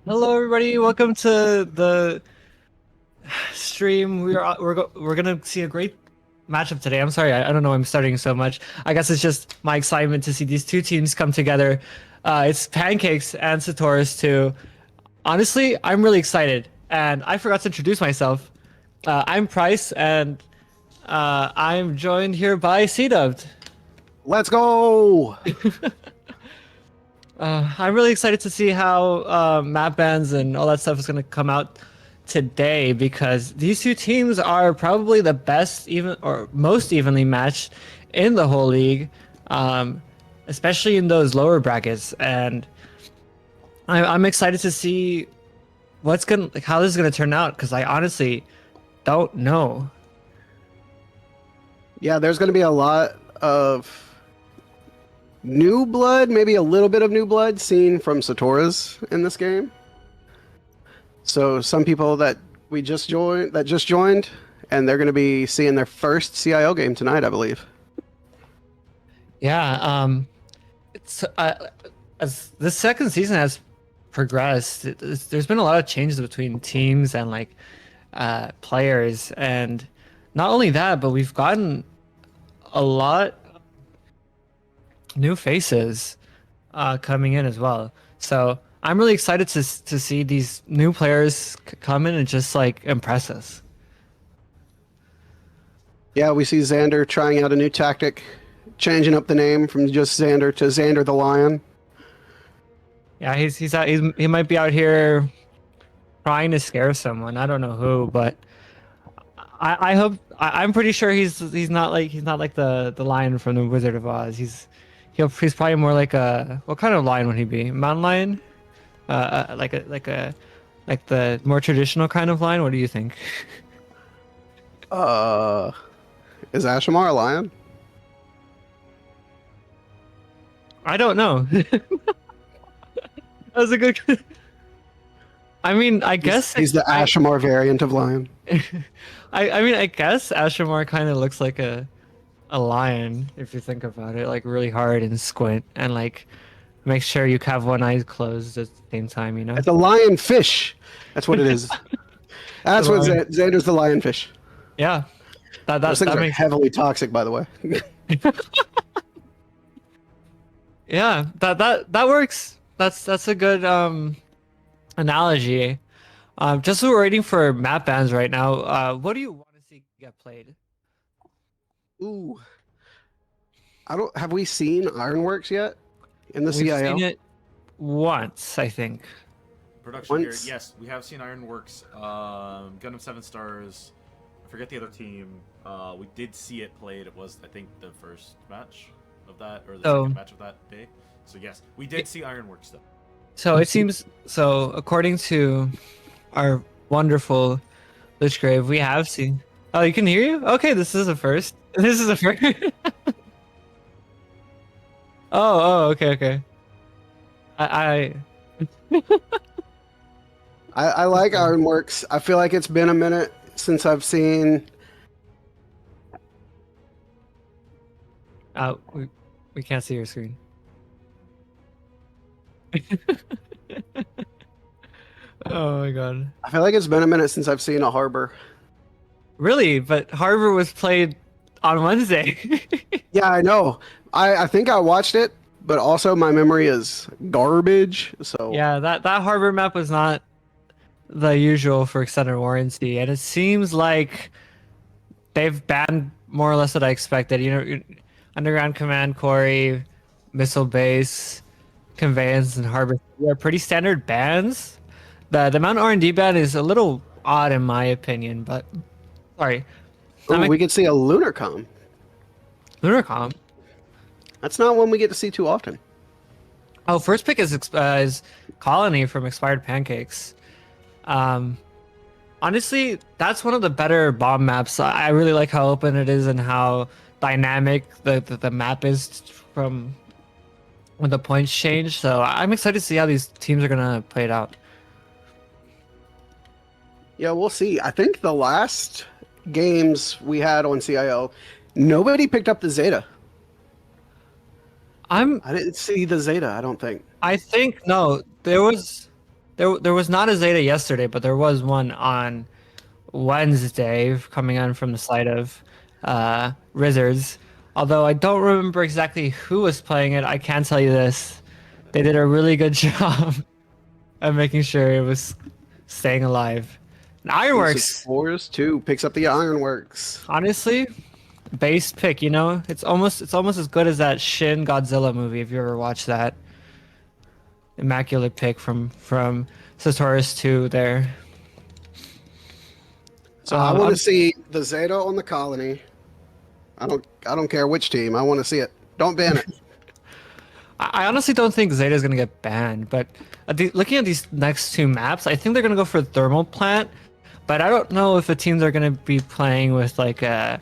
Hello, everybody. Welcome to the stream. We're gonna see a great matchup today. I'm sorry, I don't know why I'm starting so much. I guess it's just my excitement to see these two teams come together. It's Pancakes and Sotoras Too. Honestly, I'm really excited, and I forgot to introduce myself. I'm Price, and I'm joined here by C-Dubbed. Let's go! I'm really excited to see how map bans and all that stuff is going to come out today because these two teams are probably the best, even or most evenly matched in the whole league, especially in those lower brackets. And I'm excited to see how this is gonna turn out because I honestly don't know. Yeah, there's going to be a lot of new blood, maybe a little bit of new blood seen from Sotoras in this game. So some people that just joined, and they're going to be seeing their first CIL game tonight, I believe. Yeah, it's as the second season has progressed, there's been a lot of changes between teams and players, and not only that, but we've gotten a lot new faces coming in as well. So I'm really excited to see these new players come in and just like impress us. Yeah, we see Xander trying out a new tactic, changing up the name from just Xander to Xander the Lion. Yeah, he might be out here trying to scare someone. I don't know who, but I hope I'm pretty sure he's not like the lion from the Wizard of Oz. He's probably more like a what kind of lion would he be? Mountain lion? Like the more traditional kind of lion. What do you think? Uh, is Ashamar a lion? I don't know. That was a good. I mean, I guess He's the Ashamar variant of lion. I mean, I guess Ashamar kind of looks like a lion if you think about it, like really hard and squint and like make sure you have one eye closed at the same time, you know? It's a lionfish. That's what it is. That's what Xander's the lionfish. Yeah. Those things That are makes heavily toxic, by the way. Yeah, that works. That's a good analogy. Just so we're waiting for map bans right now, what do you want to see get played? Ooh, I don't. Have we seen Ironworks yet in the We've CIL? seen it once, I think. Production here. Once? Yes, we have seen Ironworks, Gundam 7 Stars. I forget the other team. We did see it played. It was, I think, the first match of that, or the second match of that day. So yes, we did see Ironworks though. So it seems so according to our wonderful Lichgrave, we have seen. Oh, you can hear you? Okay, this is a first. This is a first. Okay, okay. I I like Ironworks. I feel like it's been a minute since I've seen. we can't see your screen. Oh my god. I feel like it's been a minute since I've seen a Harbor. Really? But Harbor was played on Wednesday. Yeah, I know. I think I watched it, but also my memory is garbage. So Yeah, that Harbor map was not the usual for extended warranty, and it seems like they've banned more or less what I expected. You know, underground command, quarry, missile base, conveyance, and harbor are pretty standard bans. The Mount R&D ban is a little odd in my opinion, but sorry. ooh, we could see a Lunarcom. Lunarcom. That's not one we get to see too often. Oh, first pick is Colony from Expired Pancakes. Honestly, that's one of the better bomb maps. I really like how open it is and how dynamic the map is from when the points change. So I'm excited to see how these teams are gonna play it out. Yeah, we'll see. I think the last games we had on CIL, nobody picked up the Zeta. I didn't see the Zeta, I don't think. I think no, there was there was not a Zeta yesterday, but there was one on Wednesday coming on from the side of Rizzards. Although I don't remember exactly who was playing it, I can tell you this. They did a really good job of making sure it was staying alive. And Ironworks, Sotoras Too picks up the Ironworks. honestly, base pick, you know? It's almost as good as that Shin Godzilla movie if you ever watched that. Immaculate pick from Sotoras Too there. So I want I'm- to see the Zeta on the colony. I don't care which team. I want to see it. Don't ban it. I honestly don't think Zeta is gonna get banned, but looking at these next two maps, I think they're gonna go for Thermal Plant. But I don't know if the teams are gonna be playing with like a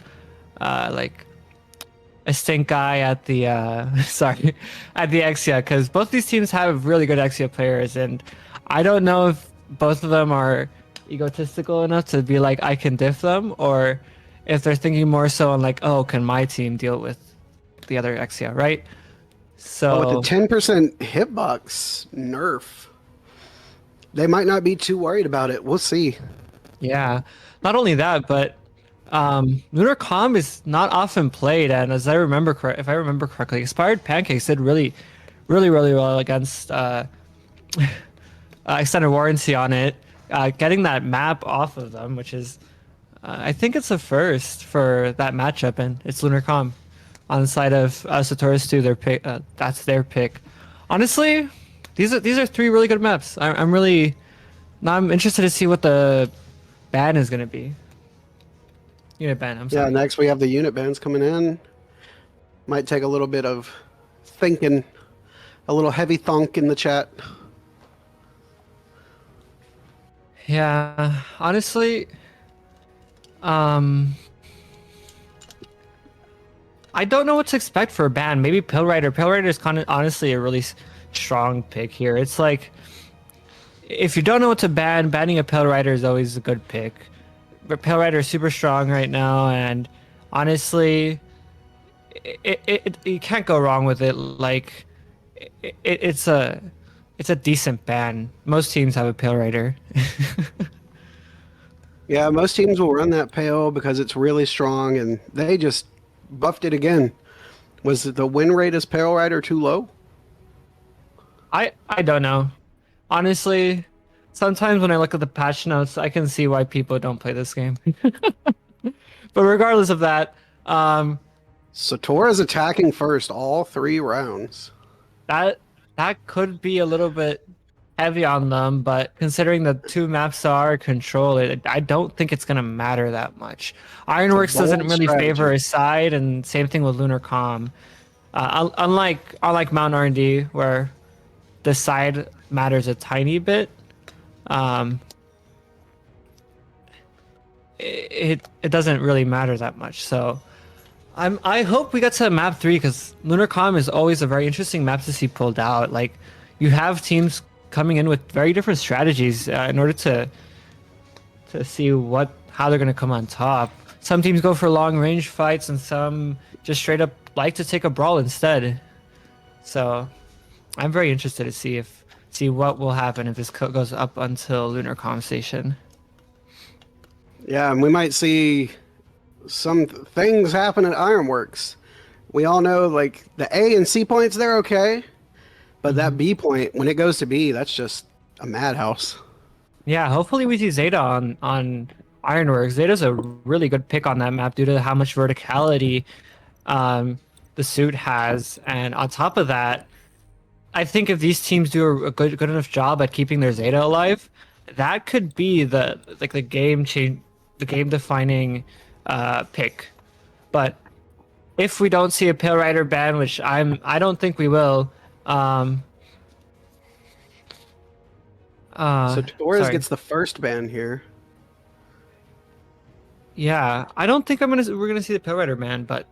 stink guy at the sorry, at the Exia, because both these teams have really good Exia players, and I don't know if both of them are egotistical enough to be like I can diff them, or if they're thinking more so on like, oh, can my team deal with the other Exia, right? So With the 10% hitbox nerf, they might not be too worried about it. We'll see. yeah, not only that, but Lunar Calm is not often played, and as I remember, if I remember correctly, Expired Pancakes did really, really, really well against extended warranty on it, getting that map off of them, which is, I think it's a first for that matchup, and it's Lunar Calm on the side of Sotoras Too. Their pick, that's their pick. Honestly, these are three really good maps. I'm really, now I'm interested to see what the ban is gonna be. Unit ban. I'm Yeah, sorry. next we have the unit bans coming in. Might take a little bit of thinking, a little heavy thunk in the chat. Yeah, honestly, um, I don't know what to expect for a ban. Maybe Pill Rider. Pill Rider is kind of honestly a really strong pick here. It's like if you don't know what to ban, banning a Pill Rider is always a good pick. But Pill Rider is super strong right now, and honestly, you can't go wrong with it. Like it's a decent ban. Most teams have a Pill Rider. Yeah, most teams will run that pale because it's really strong, and they just buffed it again. Was the win rate as Pale Rider too low? I don't know. Honestly, sometimes when I look at the patch notes, I can see why people don't play this game. But regardless of that, Sotora's attacking first all 3 rounds. that that could be a little bit heavy on them, but considering the two maps are controlled, I don't think it's gonna matter that much. Ironworks doesn't bold really strategy. favor his side, and same thing with Lunar Calm. Unlike Mount R&D, where the side matters a tiny bit, it doesn't really matter that much. So I hope we get to map 3 because Lunar Calm is always a very interesting map to see pulled out. Like you have teams coming in with very different strategies in order to see how they're going to come on top. Some teams go for long range fights, and some just straight up like to take a brawl instead. So I'm very interested to see what will happen if this goes up until Lunar Calm Station. Yeah, and we might see some things happen at Ironworks. We all know, like, the A and C points, they're okay. But that B point, when it goes to B, that's just a madhouse. Yeah, hopefully we see Zeta on Ironworks. Zeta's a really good pick on that map due to how much verticality the suit has, and on top of that, I think if these teams do a good enough job at keeping their Zeta alive, that could be the game defining pick. But if we don't see a Pale Rider ban, which I don't think we will. So Torres sorry. gets the first ban here. Yeah, I don't think we're gonna see the Pale Rider ban, but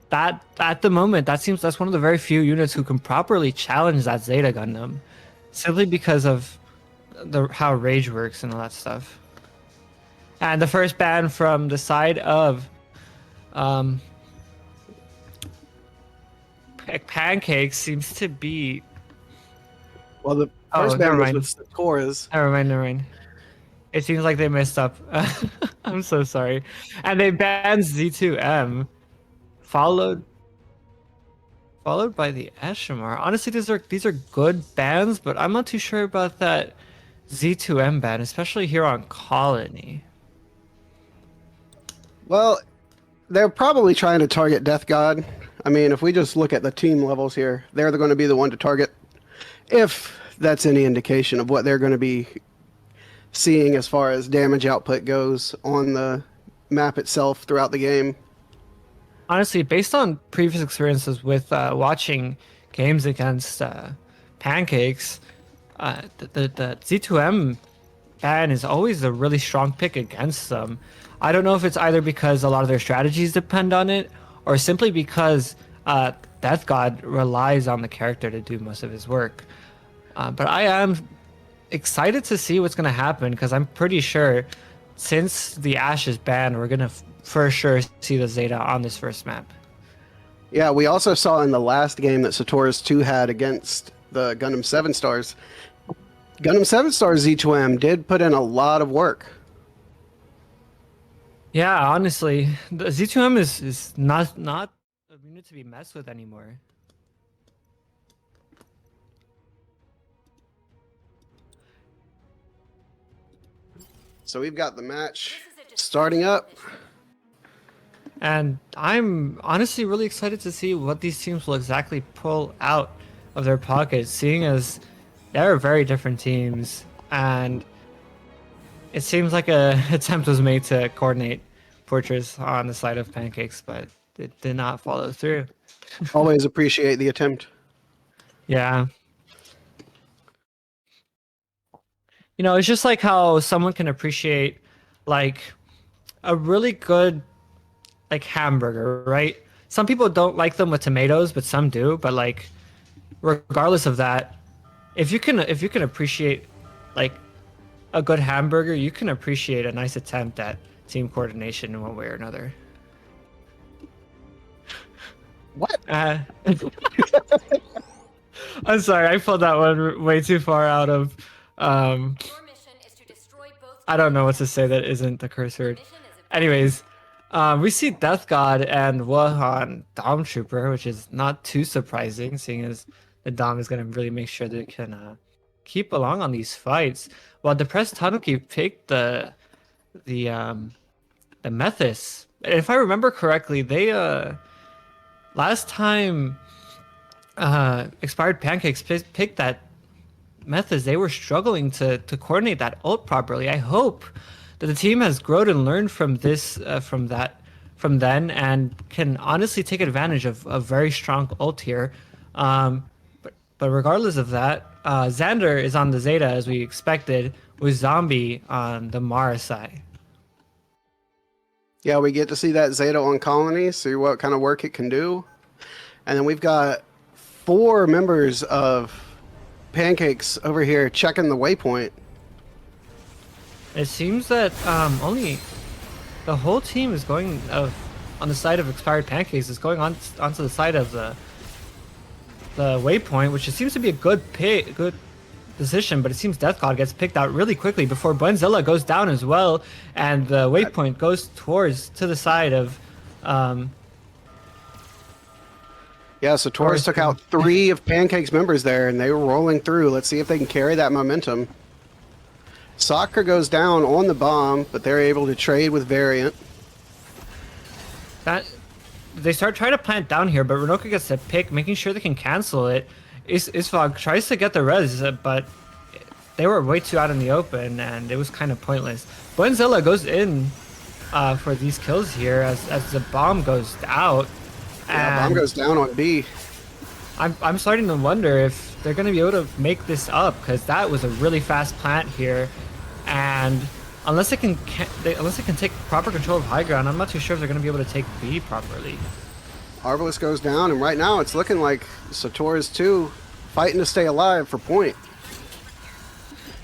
that at the moment that's one of the very few units who can properly challenge that Zeta Gundam, simply because of how Rage works and all that stuff. And the first ban from the side of Pancakes seems to be Well, Oh, First never ban was mind. with Sotoras. Never mind. It seems like they messed up. I'm so sorry. And they banned Z2M, followed followed by the Eshimar. Honestly, these are good bans, but I'm not too sure about that Z2M ban, especially here on Colony. Well, they're probably trying to target Death God. I mean, if we just look at the team levels here, they're going to be the one to target. If that's any indication of what they're going to be seeing as far as damage output goes on the map itself throughout the game. Honestly, based on previous experiences with watching games against Pancakes, the Z2M ban is always a really strong pick against them. I don't know if it's either because a lot of their strategies depend on it, or simply because Death God relies on the character to do most of his work. But I am excited to see what's going to happen because I'm pretty sure since the Ash is banned, we're going to for sure see the Zeta on this first map. Yeah, we also saw in the last game that Sotoras 2 had against the Gundam 7 Stars. Gundam 7 Stars Z2M did put in a lot of work. Yeah, honestly, the Z2M is not a unit to be messed with anymore. So we've got the match starting up. And I'm honestly really excited to see what these teams will exactly pull out of their pockets, seeing as they're very different teams. And it seems like a attempt was made to coordinate Fortress on the side of Pancakes, but it did not follow through. Always appreciate the attempt. Yeah. You know, it's just like how someone can appreciate like a really good like hamburger, right? Some people don't like them with tomatoes, but some do. But like, regardless of that, if you can appreciate like a good hamburger, you can appreciate a nice attempt at team coordination in one way or another. What? I'm sorry, I pulled that one way too far out of. I don't know what to say that isn't the curse word. Anyways. We see Death God and Wahan Dom Trooper, which is not too surprising, seeing as the Dom is going to really make sure they can keep along on these fights. While Depressed Tanuki picked the Methis. If I remember correctly, they last time Expired Pancakes picked that Methis, they were struggling to coordinate that ult properly. I hope that the team has grown and learned from this, from then, and can honestly take advantage of a very strong ult here. But regardless of that, Xander is on the Zeta as we expected, with Zombie on the Mara side. Yeah, we get to see that Zeta on Colony, see what kind of work it can do. And then we've got 4 members of Pancakes over here checking the waypoint. It seems that only the whole team is going on the side of Expired Pancakes is going onto the side of the waypoint, which it seems to be a good position, but it seems Death God gets picked out really quickly before Buenzilla goes down as well, and the waypoint goes to the side of. Yeah, so Taurus took out 3 of Pancakes members there, and they were rolling through. Let's see if they can carry that momentum. Soccer goes down on the bomb, but they're able to trade with Variant. That they start trying to plant down here, but Renoka gets a pick, making sure they can cancel it. Isfog tries to get the res, but they were way too out in the open, and it was kind of pointless. Buenzilla goes in for these kills here as the bomb goes out. Yeah, bomb goes down on B. I'm starting to wonder if they're going to be able to make this up, because that was a really fast plant here, and unless they can take proper control of high ground, I'm not too sure if they're going to be able to take B properly. Arbalest goes down, and right now it's looking like Sotoras Too fighting to stay alive for point.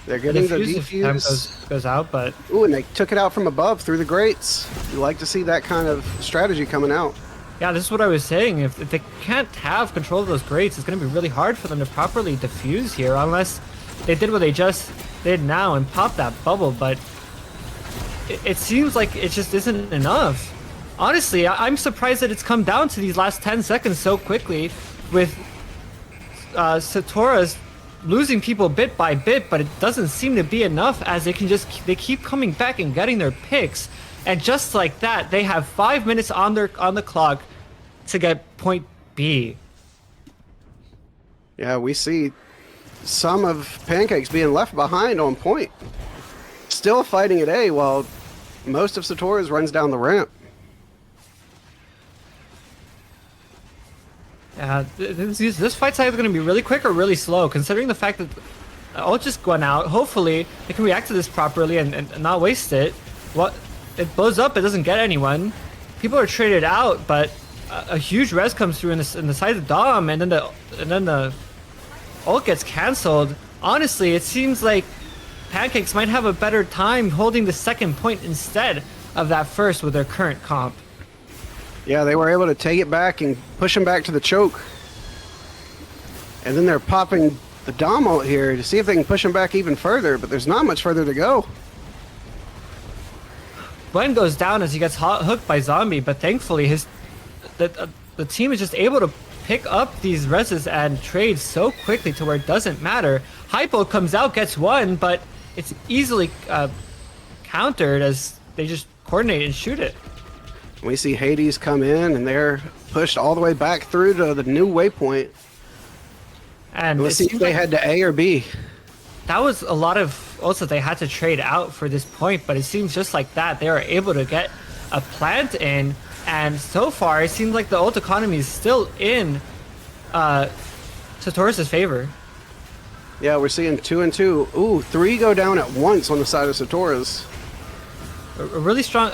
They're getting the defuse. Goes out, but ooh, and they took it out from above through the grates. You like to see that kind of strategy coming out. yeah, this is what I was saying. If they can't have control of those grates, it's going to be really hard for them to properly defuse here, unless they did what they just did now and popped that bubble, but it seems like it just isn't enough. Honestly, I'm surprised that it's come down to these last 10 seconds so quickly, with Sotoras losing people bit by bit, but it doesn't seem to be enough, as they keep coming back and getting their picks, and just like that, they have 5 minutes on the clock to get point B. Yeah, we see some of Pancakes being left behind on point. Still fighting at A, while most of Sotoras runs down the ramp. Yeah, this fight's either going to be really quick or really slow, considering the fact that ult just went out. Hopefully, they can react to this properly and not waste it. What it blows up, it doesn't get anyone. People are traded out, but a huge res comes through in the side of the Dom, and then the ult gets canceled. Honestly, it seems like Pancakes might have a better time holding the second point instead of that first with their current comp. Yeah, they were able to take it back and push him back to the choke. And then they're popping the Dom ult here to see if they can push him back even further, but there's not much further to go. Gwen goes down as he gets hooked by Zombie, but thankfully the team is just able to pick up these reses and trade so quickly to where it doesn't matter. Hypo comes out, gets one, but it's easily countered as they just coordinate and shoot it. We see Hades come in, and they're pushed all the way back through to the new waypoint. And let's see if they head to A or B. That was a lot of ults that they had to trade out for this point, but it seems just like that they are able to get a plant in, and so far it seems like the ult economy is still in Sotoras' favor. Yeah, we're seeing 2 and 2. Ooh, 3 go down at once on the side of Sotoras. A really strong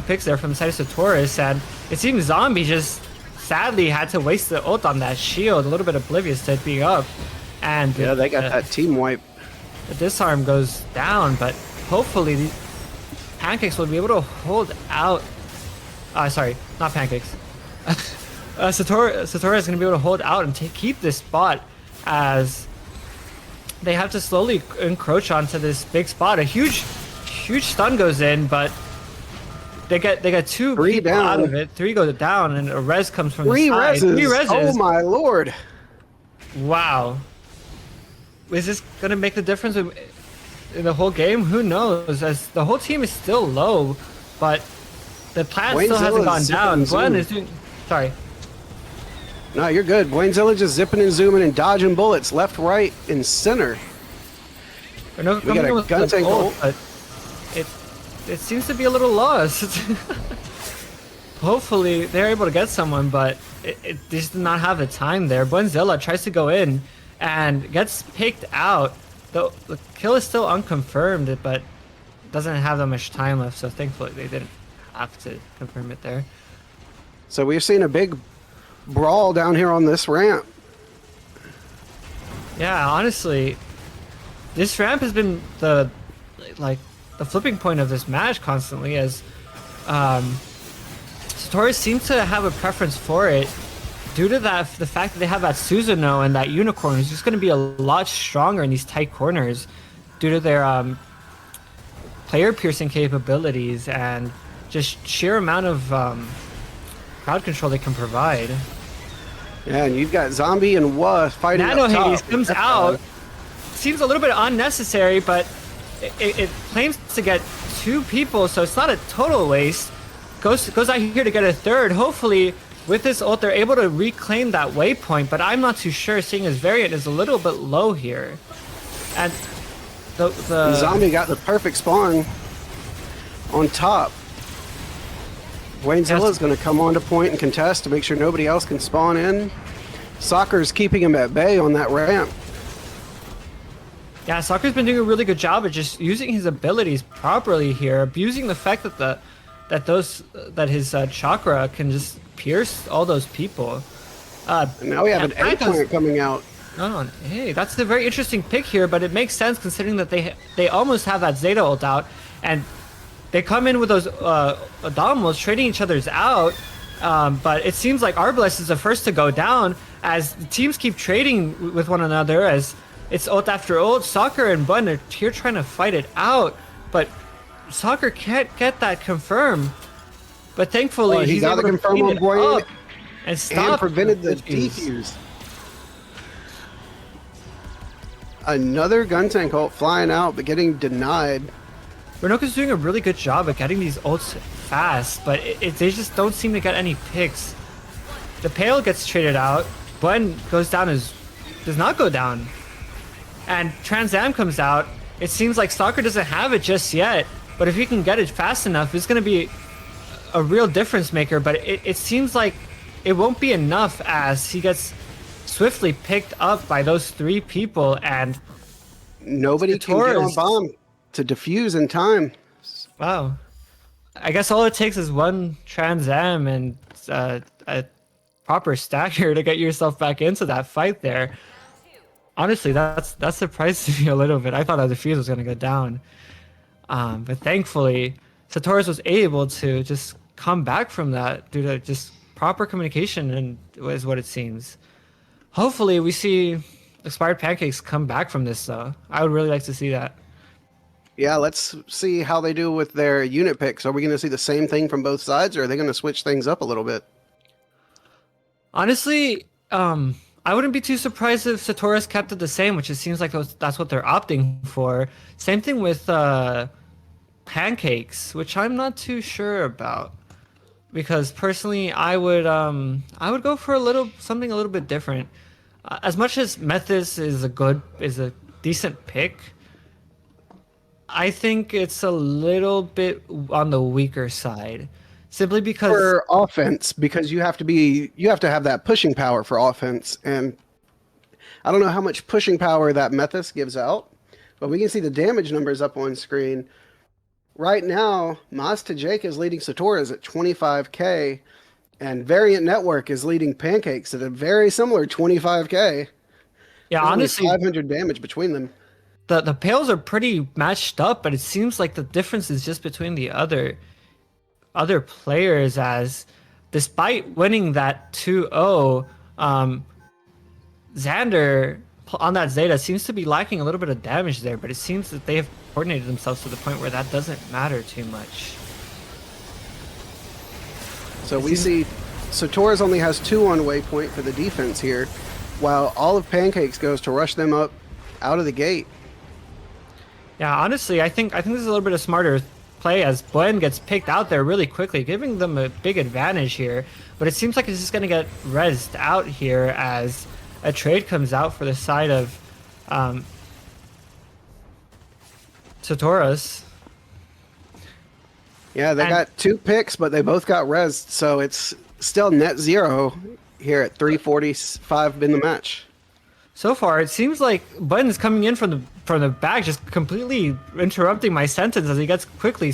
picks there from the side of Sotoras, and it seems Zombie just sadly had to waste the ult on that shield, a little bit oblivious to it being up. And yeah, they got that team wipe. The disarm goes down, but hopefully the Pancakes will be able to hold out. Sorry, not Pancakes. Sotora is going to be able to hold out and keep this spot, as they have to slowly encroach onto this big spot. A huge stun goes in, but they get 2 people down. out of it. 3 go down, and a res comes from Three the side. reses. 3 reses. Oh my lord! Wow. Is this gonna make the difference in the whole game? Who knows? As the whole team is still low, but the plant still hasn't gone down. Gwen is doing. Sorry. No, you're good. Wayne'Zilla just zipping and zooming and dodging bullets left, right, and center. We got a gun tank ult, but it seems to be a little lost. Hopefully they're able to get someone, but they just did not have the time there. Wayne'Zilla tries to go in and gets picked out. The kill is still unconfirmed, but doesn't have that much time left, so thankfully they didn't have to confirm it there. So we've seen a big brawl down here on this ramp. Yeah, honestly, this ramp has been the flipping point of this match constantly, as Sotoras seems to have a preference for it due to the fact that they have that Susanoo and that Unicorn, who's just going to be a lot stronger in these tight corners due to their player piercing capabilities and just sheer amount of crowd control they can provide. Yeah, and you've got Zombie and Wa fighting Nano up top. Hades comes out. Seems a little bit unnecessary, but it claims to get 2 people, so it's not a total waste. Goes out here to get a third. Hopefully, with this ult, they're able to reclaim that waypoint, but I'm not too sure, seeing his variant is a little bit low here. And the Zombie got the perfect spawn on top. Wayne'Zilla's going to come onto point and contest to make sure nobody else can spawn in. Soccer's keeping him at bay on that ramp. Yeah, Soccer's been doing a really good job of just using his abilities properly here, abusing the fact that his chakra can just pierce all those people. And now we have an eggplant coming out. Oh, hey, that's a very interesting pick here, but it makes sense considering that they almost have that Zeta ult out, and they come in with those Adomos trading each other's out. But it seems like Arbalest is the first to go down as the teams keep trading with one another, as It's ult after ult. Soccer and Bun are here trying to fight it out, but Soccer can't get that confirmed. But thankfully, he he's got able the to confirm clean on it Boyd up and stop and prevented the defuse. defuse. Another gun tank ult flying out, but getting denied. Renoka's doing a really good job at getting these ults fast, but they just don't seem to get any picks. The Pale gets traded out. Bun goes down does not go down. And Trans Am comes out. It seems like Soccer doesn't have it just yet, but if he can get it fast enough, it's going to be a real difference maker. But it seems like it won't be enough as he gets swiftly picked up by those 3 people, and nobody can get on bomb to defuse in time. Wow. I guess all it takes is one Trans Am and a proper stagger to get yourself back into that fight there. Honestly, that surprised me a little bit. I thought that the defuse was going to go down. But thankfully, Sotoras was able to just come back from that due to just proper communication, and is what it seems. Hopefully, we see Expired Pancakes come back from this, though. I would really like to see that. Yeah, let's see how they do with their unit picks. Are we going to see the same thing from both sides, or are they going to switch things up a little bit? Honestly, I wouldn't be too surprised if Sotoras kept it the same, which it seems like that's what they're opting for. Same thing with Pancakes, which I'm not too sure about, because personally, I would go for something a little bit different. As much as Methys is a decent pick, I think it's a little bit on the weaker side, simply because for offense, because you have to have that pushing power for offense, and I don't know how much pushing power that Methys gives out, but we can see the damage numbers up on screen. Right now, Mazda Jake is leading Sotoras at 25k, and Variant Network is leading Pancakes at a very similar 25k. Yeah, There's honestly, only 500 damage between them. The Pales are pretty matched up, but it seems like the difference is just between the other players, as despite winning that 2-0, Xander on that Zeta seems to be lacking a little bit of damage there, but it seems that they have coordinated themselves to the point where that doesn't matter too much. So we see Sotoras only has 2 on waypoint for the defense here, while all of Pancakes goes to rush them up out of the gate. Yeah, honestly, I think this is a little bit of smarter play, as Buen gets picked out there really quickly, giving them a big advantage here. But it seems like it's just going to get rezzed out here as a trade comes out for the side of Sotoras. Yeah, they got 2 picks, but they both got rezzed, so it's still net 0 here at 3:45 in the match. So far, it seems like Button is coming in from the back, just completely interrupting my sentence as he gets quickly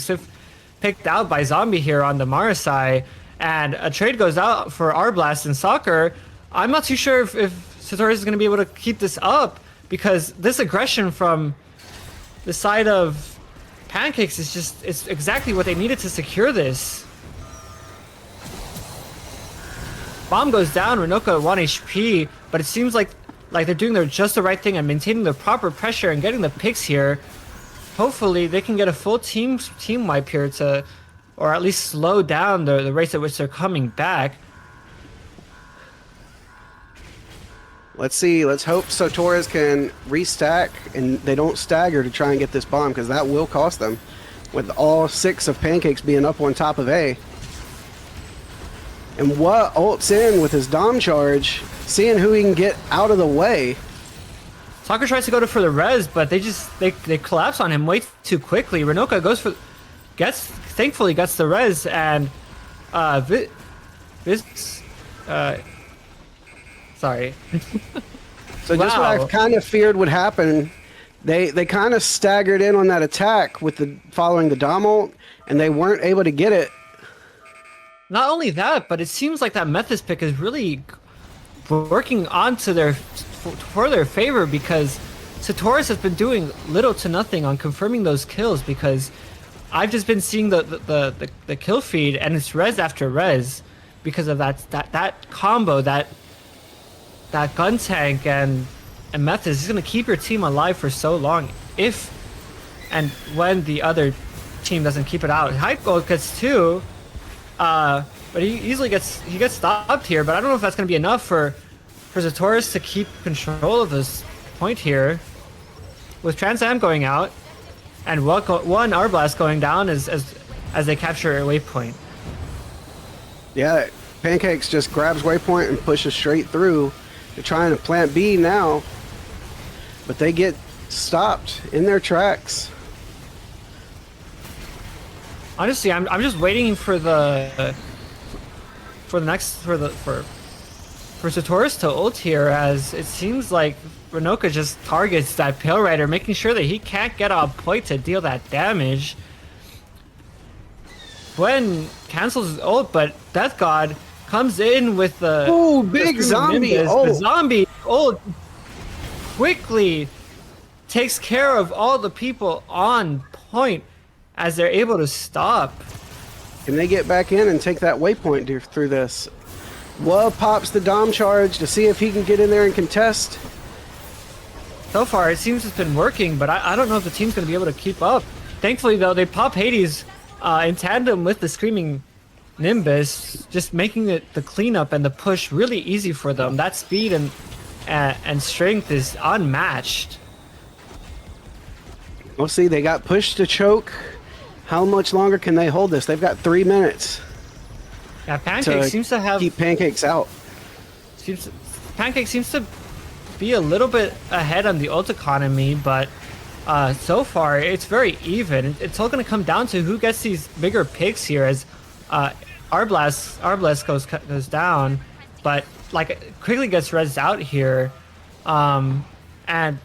picked out by Zombie here on the Marasai, and a trade goes out for Arblast and Soccer. I'm not too sure if Sotoras is going to be able to keep this up, because this aggression from the side of Pancakes it's exactly what they needed to secure this. Bomb goes down, Renoka at 1 HP, but it seems like they're doing just the right thing and maintaining the proper pressure and getting the picks here. Hopefully they can get a full team wipe here or at least slow down the rates at which they're coming back. Let's see. Let's hope Sotoras can restack and they don't stagger to try and get this bomb, because that will cost them, with all 6 of Pancakes being up on top of A. And what ults in with his Dom charge, seeing who he can get out of the way. Soccer tries to go for the res, but they collapse on him way too quickly. Renoka thankfully gets the res, and sorry. So just what I kind of feared would happen, they kind of staggered in on that attack with following the Dom ult, and they weren't able to get it. Not only that, but it seems like that Methys pick is really working onto for their favor, because Sotoras has been doing little to nothing on confirming those kills, because I've just been seeing the kill feed, and it's res after res because of that combo, that gun tank and and methods is going to keep your team alive for so long if and when the other team doesn't keep it out. Hype Gold gets 2, but he easily gets stopped here. But I don't know if that's going to be enough for Sotoras to keep control of this point here. With Trans Am going out and one R-Blast going down as they capture a waypoint. Yeah, Pancakes just grabs waypoint and pushes straight through. They're trying to plant B now, but they get stopped in their tracks. Honestly, I'm just waiting for Sotoras to ult here, as it seems like Renoka just targets that Pale Rider, making sure that he can't get on point to deal that damage. Gwen cancels his ult, but Death God comes in with the big zombie Nimbus. ult. The zombie ult quickly takes care of all the people on point as they're able to stop. Can they get back in and take that waypoint through this? Wub pops the Dom charge to see if he can get in there and contest. So far, it seems it's been working, but I don't know if the team's going to be able to keep up. Thankfully, though, they pop Hades in tandem with the Screaming Nimbus, just making the cleanup and the push really easy for them. That speed and strength is unmatched. We'll see. They got pushed to choke. How much longer can they hold this? They've got 3 minutes. Yeah, Pancakes seems to have... keep Pancakes out. Pancakes seems to be a little bit ahead on the ult economy, but so far it's very even. It's all going to come down to who gets these bigger picks here, as Arblast goes down, but like quickly gets rezzed out here, and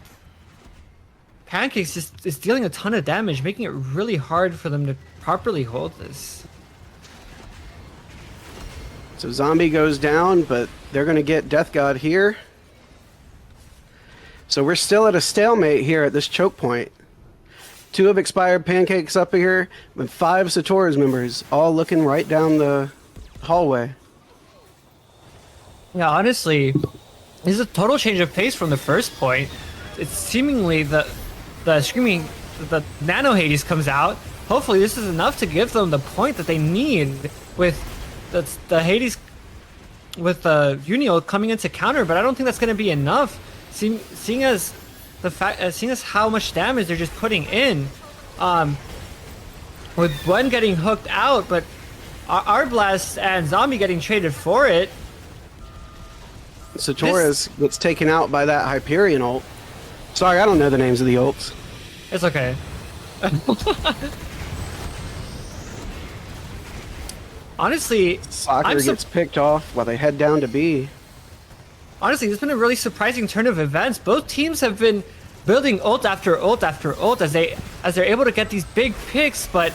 Pancakes is dealing a ton of damage, making it really hard for them to properly hold this. So Zombie goes down, but they're going to get Death God here. So we're still at a stalemate here at this choke point. 2 have expired Pancakes up here, with 5 Sotoras members, all looking right down the hallway. Yeah, honestly, this is a total change of pace from the first point. It's seemingly the Nano Hades comes out. Hopefully this is enough to give them the point that they need with the Hades, with the Unio coming into counter, but I don't think that's going to be enough. Seeing as how much damage they're just putting in, with Gwen getting hooked out, but Arblast and Zombie getting traded for it. Sotoras gets taken out by that Hyperion ult. Sorry, I don't know the names of the ults. It's okay. Honestly, Soccer gets picked off while they head down to B. Honestly, it's been a really surprising turn of events. Both teams have been building ult after ult after ult as they're able to get these big picks, but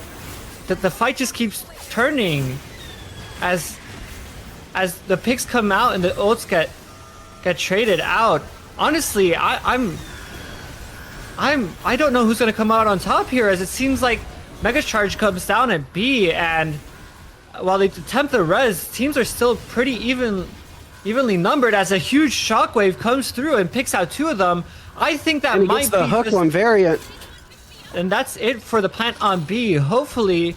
the fight just keeps turning as the picks come out and the ults get traded out. Honestly, I don't know who's gonna come out on top here, as it seems like Mega Charge comes down at B, and while they attempt the res, teams are still pretty evenly numbered, as a huge shockwave comes through and picks out 2 of them. I think that might be the hook on variant. And that's it for the plant on B. Hopefully,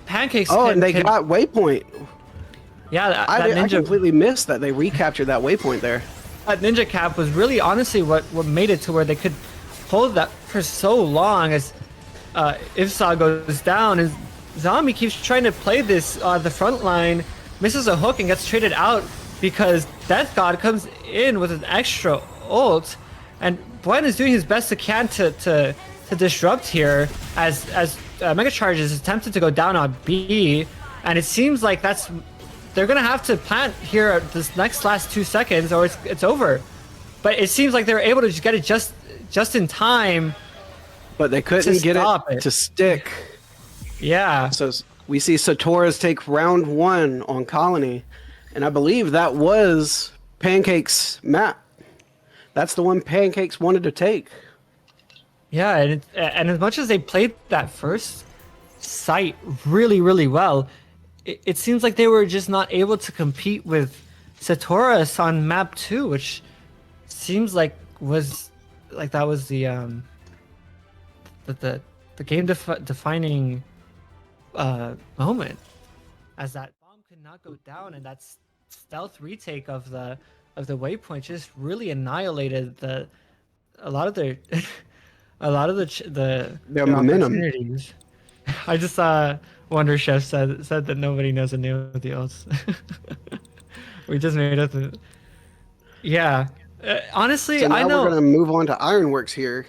Pancakes. And they got waypoint. Yeah, that I ninja completely missed that they recaptured that waypoint there. That ninja cap was really honestly what made it to where they could hold that for so long, as Ifsa goes down and Zombie keeps trying to play this the front line, misses a hook and gets traded out because Death God comes in with an extra ult, and Buen is doing his best to disrupt here as Mega Charge is attempted to go down on B, and it seems like they're gonna have to plant here at this last 2 seconds or it's over. But it seems like they were able to just get it just in time. But they couldn't get it to stick. Yeah. So we see Sotoras take round 1 on Colony, and I believe that was Pancake's map. That's the one Pancakes wanted to take. Yeah, and as much as they played that first site really, really well, it seems like they were just not able to compete with Sotoras on map 2, which seems like that was the game defining moment, as that bomb could not go down, and that stealth retake of the waypoint just really annihilated a lot of their a lot of Their their momentum. opportunities. I just saw Wonder Chef said that nobody knows the new deals. We just made up the yeah. Honestly, So I now we're know. going to move on to Ironworks here.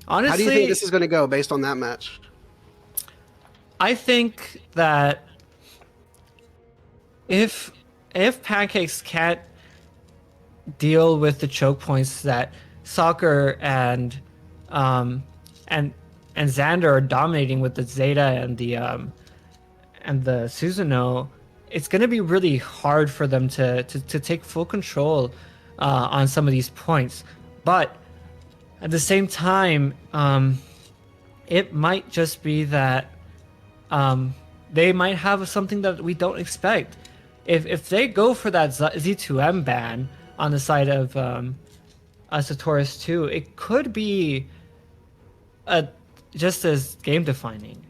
How do you think Honestly, this is going to go based on that match? I think that if Pancakes can't deal with the choke points that Soccer um and Xander are dominating with the Zeta and the Susanoo, it's going to be really hard for them to take full control on some of these points. But at the same time, it might just be that they might have something that we don't expect. If they go for that Z2M ban on the side of Sotoras Too, it could be just as game defining.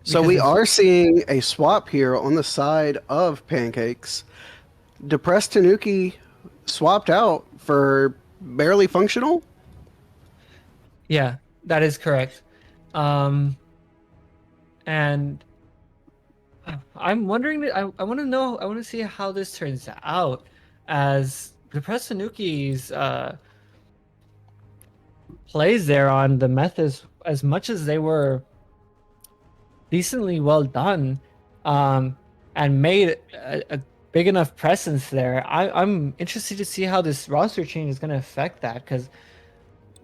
So Because we it's- are seeing a swap here on the side of Pancakes. Depressed Tanuki swapped out for barely functional. Yeah, that is correct. And I'm wondering, I want to know, I want to see how this turns out, as the Tanuki's plays there on the methods, as much as they were decently well done, and made a big enough presence there. I'm interested to see how this roster change is going to affect that, because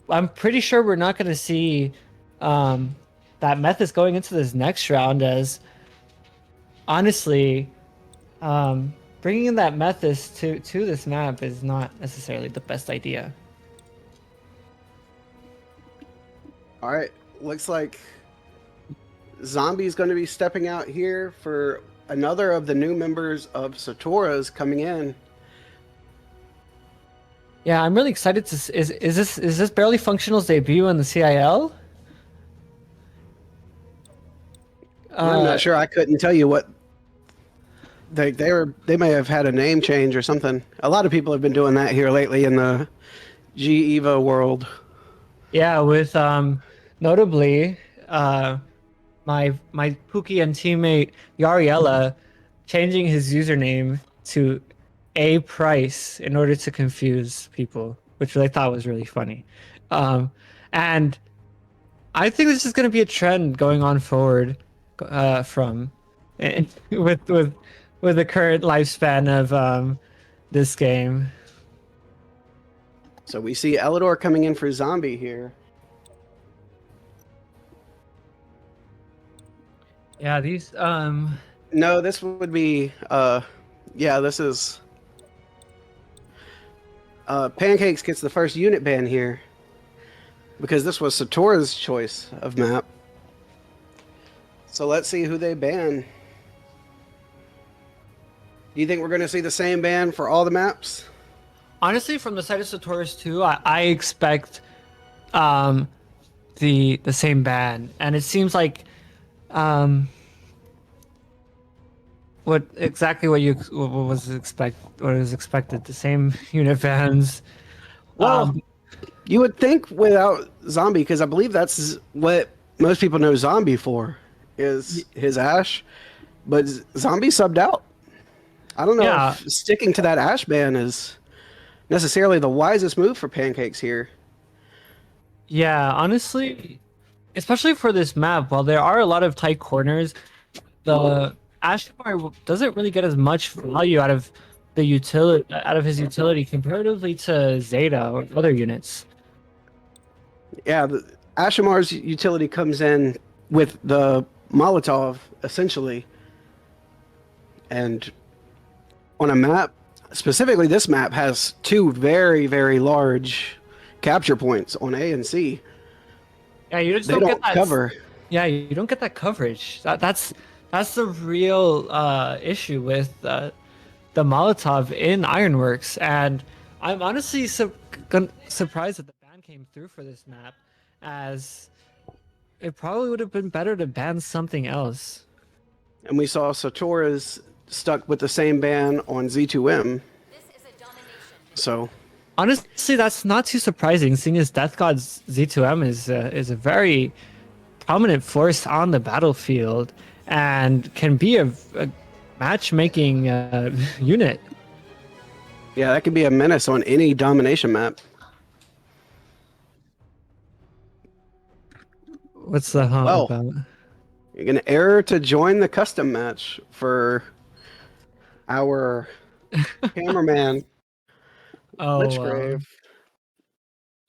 I'm pretty sure we're not going to see that Method's going into this next round, as honestly, bringing in that Method's to this map is not necessarily the best idea. All right, looks like Zombie's going to be stepping out here for another of the new members of Sotoras coming in. Yeah, I'm really excited to. Is this Barely Functional's debut in the CIL? I'm not sure. I couldn't tell you what they may have had a name change or something. A lot of people have been doing that here lately in the G Evo world. Yeah, with notably my Pookie and teammate Yariella changing his username to A Price in order to confuse people, which I thought was really funny. And I think this is going to be a trend going on forward from with the current lifespan of this game. So we see Elidor coming in for Zombie here. Yeah, these No, this would be yeah, this is Pancakes gets the first unit ban here because this was Sotora's choice of map. So let's see who they ban. Do you think we're going to see the same ban for all the maps? honestly, from the side of Sotoras Too, I expect the same ban, and it seems like what was expected, the same unit bans. Well, you would think without Zombie, because I believe that's what most people know Zombie for, is his Ash. But Zombie subbed out. I don't know Yeah. if sticking to that Ash ban is necessarily the wisest move for Pancakes here. Yeah, honestly, especially for this map, while there are a lot of tight corners, the Ashmar doesn't really get as much value out of his utility comparatively to Zeta or other units. Yeah, the Ashamar's utility comes in with the Molotov, essentially. And on a map, specifically this map, has two very, very large capture points on A and C. Yeah, you just They don't get don't that cover. Yeah, you don't get that coverage. That's the real issue with the Molotov in Ironworks, and I'm honestly surprised that the ban came through for this map, as it probably would have been better to ban something else. And we saw Sotoras stuck with the same ban on Z2M. So Honestly, that's not too surprising, seeing as Death God's Z2M is a very prominent force on the battlefield and can be a matchmaking unit. yeah, that could be a menace on any domination map. What's the hump Well, about? you're gonna error to join the custom match for our cameraman Oh, Lichgrave.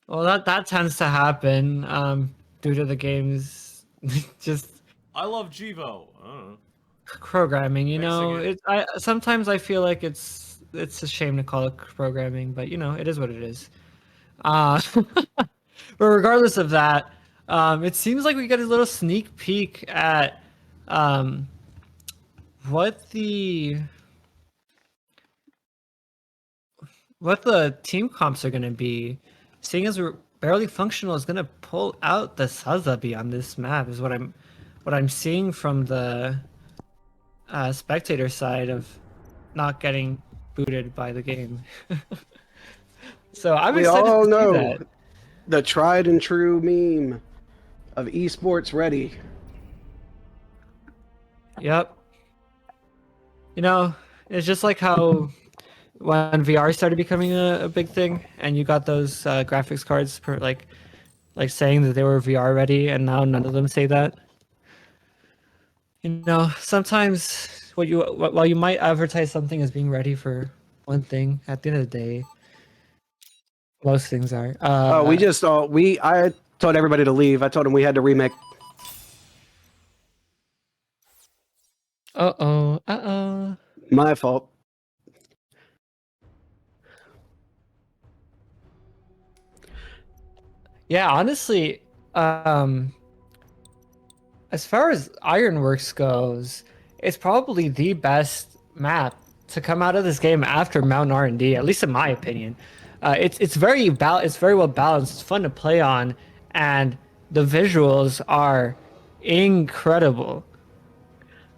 well, that tends to happen due to the game's just I love Jivo. I don't know. programming. You Fixing know, it. I sometimes I feel like it's a shame to call it programming, but you know, it is what it is. But regardless of that, it seems like we get a little sneak peek at um, what the team comps are going to be. Seeing as we're barely functional is going to pull out the Sazabi on this map is what I'm seeing from the spectator side of not getting booted by the game. So I'm We excited all to see know that. the tried and true meme of esports ready. Yep. You know, it's just like how when VR started becoming a big thing, and you got those graphics cards per like saying that they were VR ready, and now none of them say that. You know, sometimes while you might advertise something as being ready for one thing, at the end of the day, most things are. I told everybody to leave. I told them we had to remake. Uh-oh. My fault. Yeah, honestly, as far as Ironworks goes, it's probably the best map to come out of this game after Mountain R&D, at least in my opinion. It's very well balanced. It's fun to play on, and the visuals are incredible.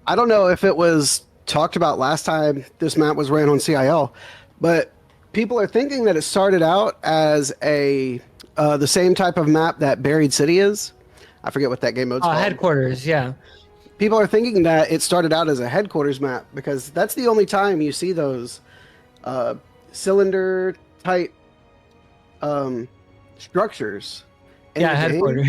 I don't know if it was talked about last time this map was ran on CIL, but people are thinking that it started out as the same type of map that Buried City is. I forget what that game mode's called. Headquarters, yeah. People are thinking that it started out as a headquarters map because that's the only time you see those cylinder type structures. In Yeah, the game. headquarters.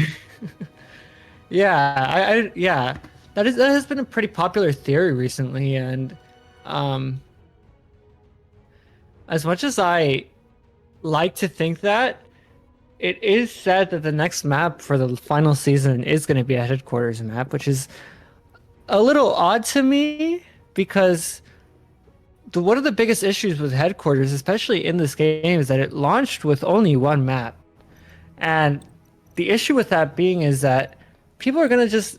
Yeah, yeah. That has been a pretty popular theory recently, and as much as I like to think that, it is said that the next map for the final season is going to be a headquarters map, which is a little odd to me because one of the biggest issues with headquarters, especially in this game, is that it launched with only one map. And the issue with that being is that people are going to just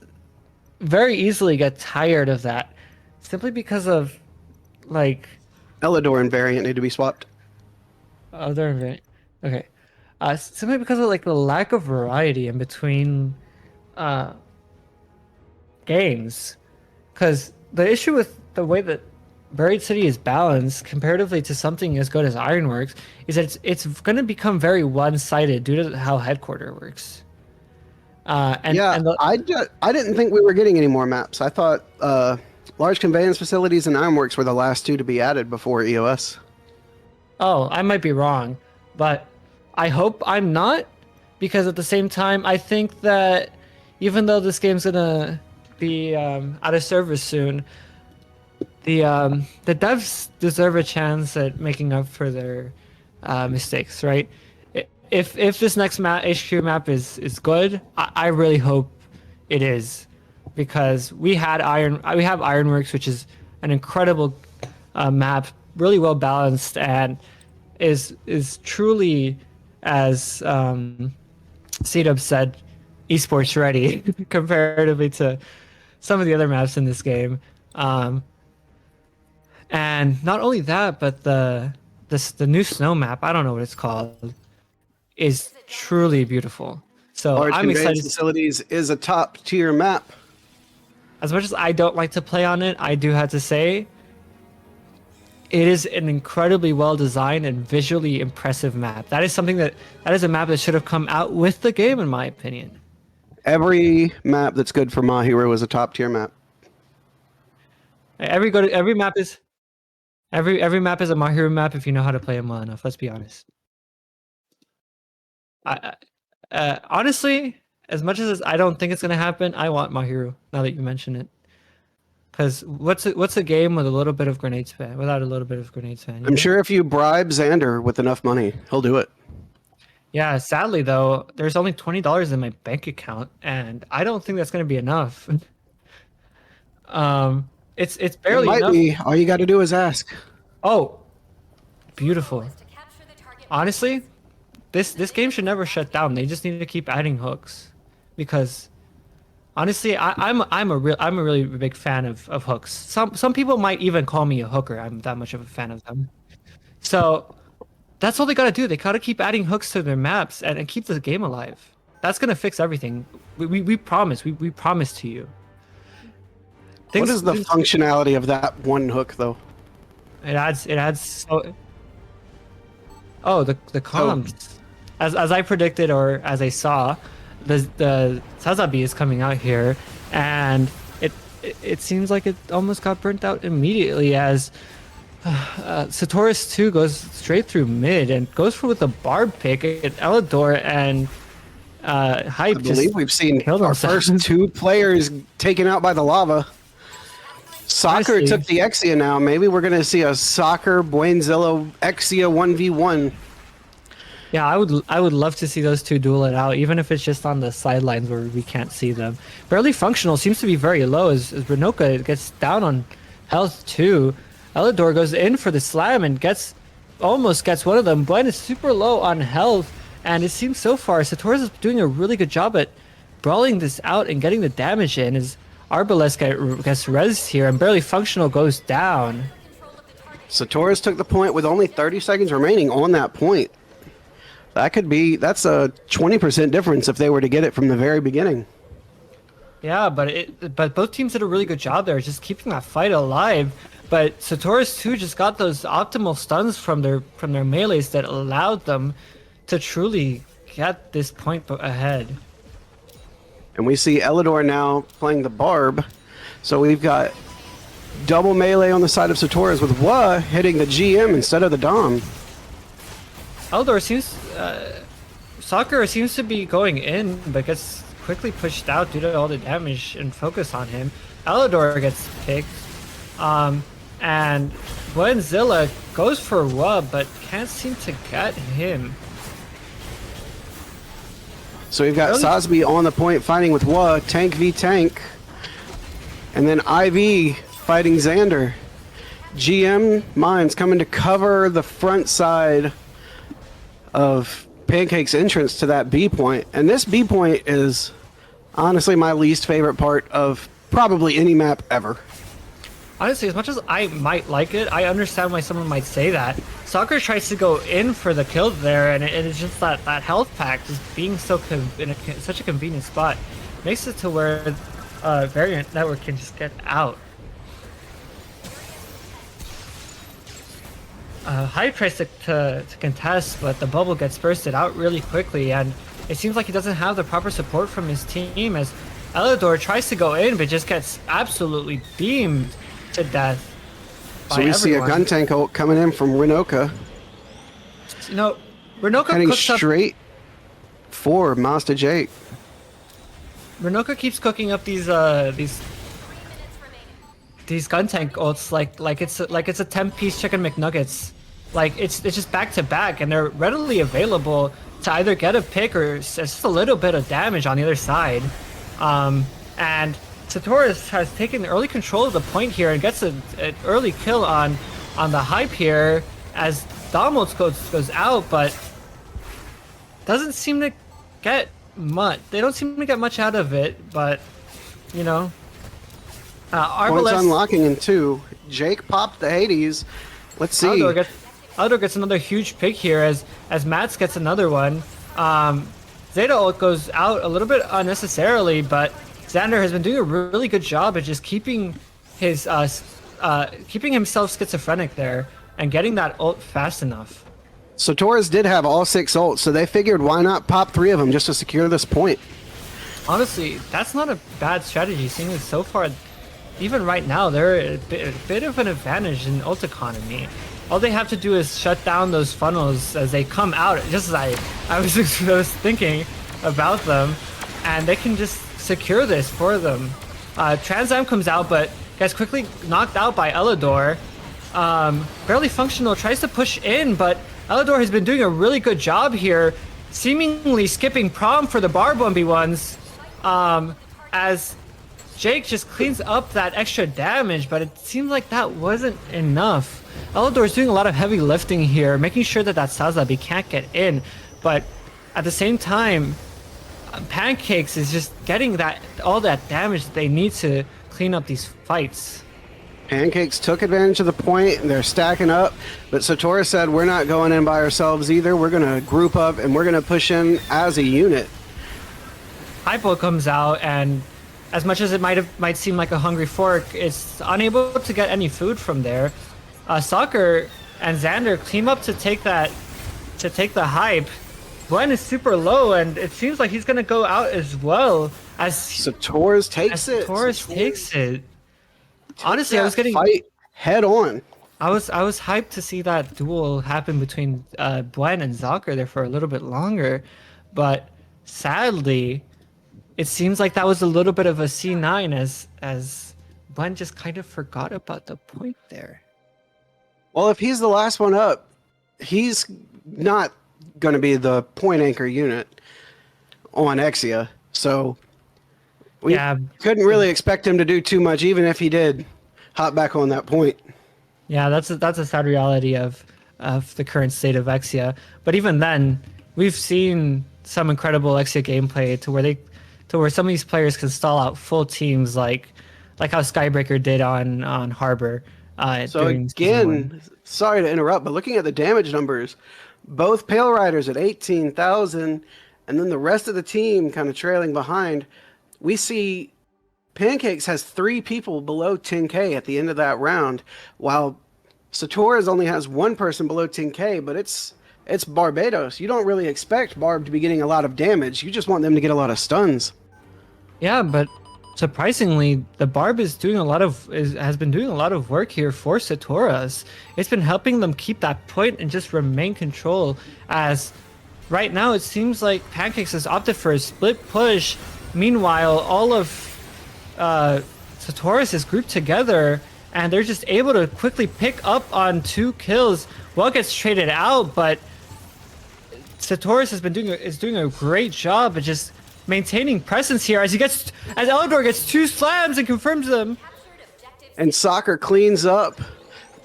very easily get tired of that simply because of like Elidor and variant need to be swapped. other event. Okay. Simply because of like the lack of variety in between games. Because the issue with the way that Buried City is balanced comparatively to something as good as Ironworks is that it's going to become very one-sided due to how Headquarter works. I didn't think we were getting any more maps. I thought large conveyance facilities and Ironworks were the last two to be added before EOS. Oh, I might be wrong, but I hope I'm not, because at the same time, I think that even though this game's gonna be out of service soon, the devs deserve a chance at making up for their mistakes, right? If this next HQ map is good, I really hope it is, because we have Ironworks, which is an incredible map, really well balanced, and is truly, as C-Dub said, esports ready comparatively to some of the other maps in this game. And not only that, but the new snow map, I don't know what it's called, is truly beautiful. So Large I'm conveyance excited. facilities is a top tier map. As much as I don't like to play on it, I do have to say it is an incredibly well designed and visually impressive map. That is something that is a map that should have come out with the game, in my opinion. Every map that's good for My Hero is a top tier map. Every map is every map is a My Hero map if you know how to play them well enough. Let's be honest. Honestly, as much as I don't think it's gonna happen, I want My Hero. Now that you mention it, because what's a game with a little bit of grenade spam without a little bit of grenade spam? I'm sure if you bribe Xander with enough money, he'll do it. Yeah, sadly though, there's only $20 in my bank account, and I don't think that's gonna be enough. It's It barely might enough. be. All you got to do is ask. Oh, beautiful. Honestly, this game should never shut down. They just need to keep adding hooks, because honestly, I'm a really big fan of hooks. Some people might even call me a hooker. I'm that much of a fan of them. So that's all they gotta do. They gotta keep adding hooks to their maps and keep the game alive. That's gonna fix everything. We promise. We promise to you. What is the functionality of that one hook, though? It adds so. Oh, the columns. As I predicted, or as I saw, the Sazabi is coming out here, and it seems like it almost got burnt out immediately as Sotoras Too goes straight through mid and goes for with a barb pick at Elidor, and Hype. I believe we've seen our themselves. first two players taken out by the lava. Soccer Honestly. took the Exia now. Maybe we're going to see a Soccer Buenzilla Exia 1v1. Yeah, I would love to see those two duel it out, even if it's just on the sidelines where we can't see them. Barely Functional seems to be very low as Renoka gets down on health too. Elidor goes in for the slam and almost gets one of them. Buen is super low on health, and it seems so far Sotoras is doing a really good job at brawling this out and getting the damage in as Arbalest gets rezzed here, and Barely Functional goes down. Sotoras took the point with only 30 seconds remaining on that point. That's a 20% difference if they were to get it from the very beginning. Yeah, but both teams did a really good job there, just keeping that fight alive. But Sotoras too just got those optimal stuns from their melees that allowed them to truly get this point ahead. And we see Elidor now playing the Barb. So we've got double melee on the side of Sotoras with Wa hitting the GM instead of the Dom. Eldor Soccer seems to be going in, but gets quickly pushed out due to all the damage and focus on him. Elidor gets picked, and Buenzilla goes for Wa, but can't seem to get him. So we've got Sosby on the point fighting with Wa, tank v tank. And then IV fighting Xander. GM Mines coming to cover the front side of Pancakes' entrance to that B point. And this B point is honestly my least favorite part of probably any map ever. Honestly, as much as I might like it, I understand why someone might say that. Soccer tries to go in for the kill there, and it's just that health pack just being so in such a convenient spot makes it to where Variant Network can just get out. Hype tries to contest, but the bubble gets bursted out really quickly, and it seems like he doesn't have the proper support from his team as Elidor tries to go in, but just gets absolutely beamed to death. So we see a gun tank ult coming in from Renoka. You know, Renoka heading cooks up, straight for Master Jake. Renoka keeps cooking up these gun tank ults like it's a 10-piece chicken McNuggets. Like it's just back to back, and they're readily available to either get a pick or just a little bit of damage on the other side. And Sotoras has taken early control of the point here and gets an early kill on the Hype here as Domos goes out, but doesn't seem to get much. They don't seem to get much out of it, but you know. Points unlocking in 2. Jake popped the Hades. Let's see. Aldor gets another huge pick here as Mats gets another one. Zeta ult goes out a little bit unnecessarily, but Xander has been doing a really good job at just keeping his keeping himself schizophrenic there and getting that ult fast enough. Sotoras did have all 6 ults, so they figured why not pop 3 of them just to secure this point. Honestly, that's not a bad strategy, seeing as so far, even right now, they're a bit of an advantage in ult economy. All they have to do is shut down those funnels as they come out, just as I was thinking about them, and they can just secure this for them. Transam comes out, but gets quickly knocked out by Elidor. Barely Functional tries to push in, but Elidor has been doing a really good job here, seemingly skipping prom for the Barb 1v1s, as Jake just cleans up that extra damage, but it seems like that wasn't enough. Elidor is doing a lot of heavy lifting here, making sure that Sazabi can't get in, but at the same time, Pancakes is just getting all that damage that they need to clean up these fights. Pancakes took advantage of the point, they're stacking up, but Sotoras said, we're not going in by ourselves either, we're going to group up and we're going to push in as a unit. Hypo comes out, and as much as it might seem like a hungry fork, it's unable to get any food from there. Soccer and Xander team up to take the hype. Gwen is super low, and it seems like he's going to go out as well as Sotoras takes it. Sotoras takes it. Honestly, I was getting fight head on. I was hyped to see that duel happen between Gwen and Zocker there for a little bit longer, but sadly, it seems like that was a little bit of a C9 as Gwen just kind of forgot about the point there. Well, if he's the last one up, he's not going to be the point anchor unit on Exia, so we couldn't really expect him to do too much, even if he did hop back on that point. Yeah, that's a sad reality of the current state of Exia. But even then, we've seen some incredible Exia gameplay to where some of these players can stall out full teams, like how Skybreaker did on Harbor. So again, sorry to interrupt, but looking at the damage numbers, both Pale Riders at 18,000, and then the rest of the team kind of trailing behind. We see Pancakes has 3 people below 10k at the end of that round, while Sotoras only has 1 person below 10k, but it's Barbados. You don't really expect Barb to be getting a lot of damage. You just want them to get a lot of stuns. Yeah, but surprisingly, the Barb has been doing a lot of work here for Sotoras. It's been helping them keep that point and just remain control, as right now it seems like Pancakes has opted for a split push. Meanwhile, all of Sotoras is grouped together, and they're just able to quickly pick up on 2 kills. Well gets traded out, but Sotoras is doing a great job at just maintaining presence here as Elidor gets 2 slams and confirms them. And Soccer cleans up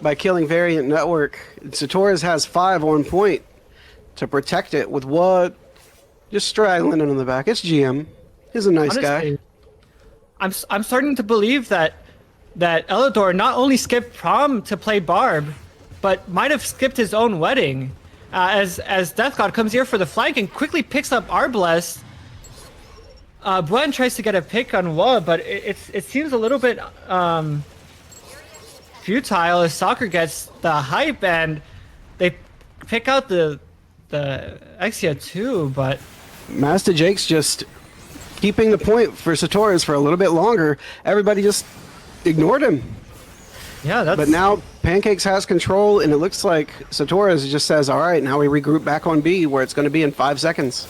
by killing Variant Network. Sotoras has 5 on point to protect it with what? Just straggling in on the back. It's GM. He's a nice guy. I'm starting to believe that Elidor not only skipped prom to play Barb, but might have skipped his own wedding. As Death God comes here for the flank and quickly picks up Arblest. Buen tries to get a pick on Wa, but it seems a little bit futile as Soccer gets the hype and they pick out the Exia too, but Master Jake's just keeping the point for Sotoras for a little bit longer. Everybody just ignored him. Yeah, but now Pancakes has control, and it looks like Sotoras just says, all right, now we regroup back on B, where it's going to be in 5 seconds.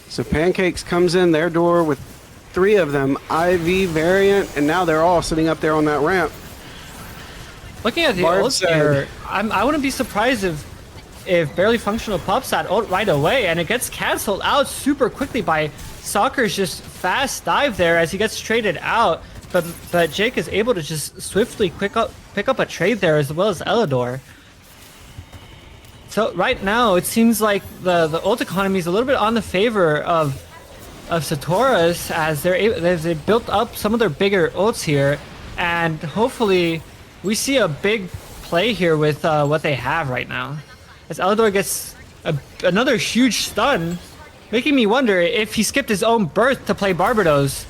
So Pancakes comes in their door with 3 of them, IV, Variant, and now they're all sitting up there on that ramp. Looking at the ult here, I wouldn't be surprised if Barely Functional pops that ult right away, and it gets canceled out super quickly by Soccer's just fast dive there as he gets traded out. But Jake is able to just swiftly pick up a trade there, as well as Elidor. So right now it seems like the ult economy is a little bit on the favor of of Sotoras as they built up some of their bigger ults here, and hopefully we see a big play here with what they have right now. As Elidor gets another huge stun, making me wonder if he skipped his own birth to play Barbados.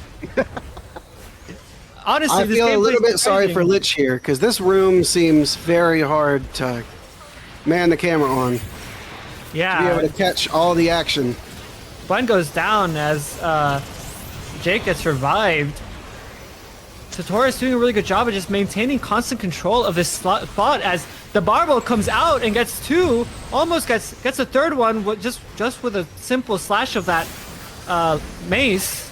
Honestly, I feel a little bit sorry for Lich here, because this room seems very hard to man the camera on. Yeah. To be able to catch all the action. Gwen goes down as Jake gets revived. Sotoras doing a really good job of just maintaining constant control of this spot as the barbell comes out and gets two, almost gets a third one with just with a simple slash of that mace.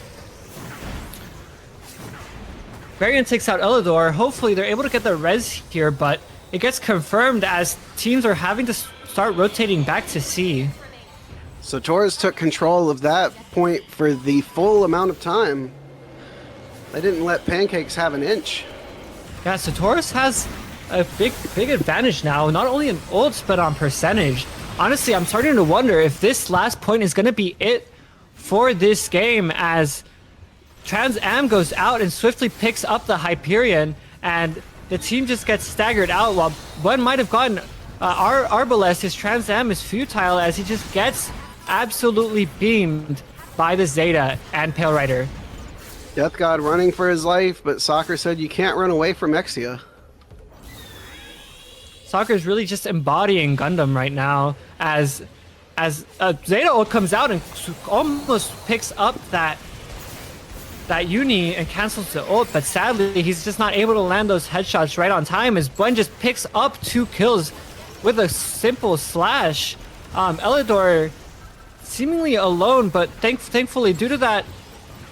Varian takes out Elidor. Hopefully they're able to get the res here, but it gets confirmed as teams are having to start rotating back to C. Sotoras took control of that point for the full amount of time. They didn't let Pancakes have an inch. Yeah, Sotoras has a big advantage now, not only in ults, but on percentage. Honestly, I'm starting to wonder if this last point is going to be it for this game, as Trans Am goes out and swiftly picks up the Hyperion, and the team just gets staggered out while one might have gotten Arbalest. His Trans Am is futile as he just gets absolutely beamed by the Zeta and Pale Rider. Death God running for his life, but Soccer said you can't run away from Exia. Soccer is really just embodying Gundam right now as Zeta ult comes out and almost picks up that uni and cancels the ult, but sadly he's just not able to land those headshots right on time as Buen just picks up 2 kills with a simple slash. Elidor seemingly alone, but thankfully due to that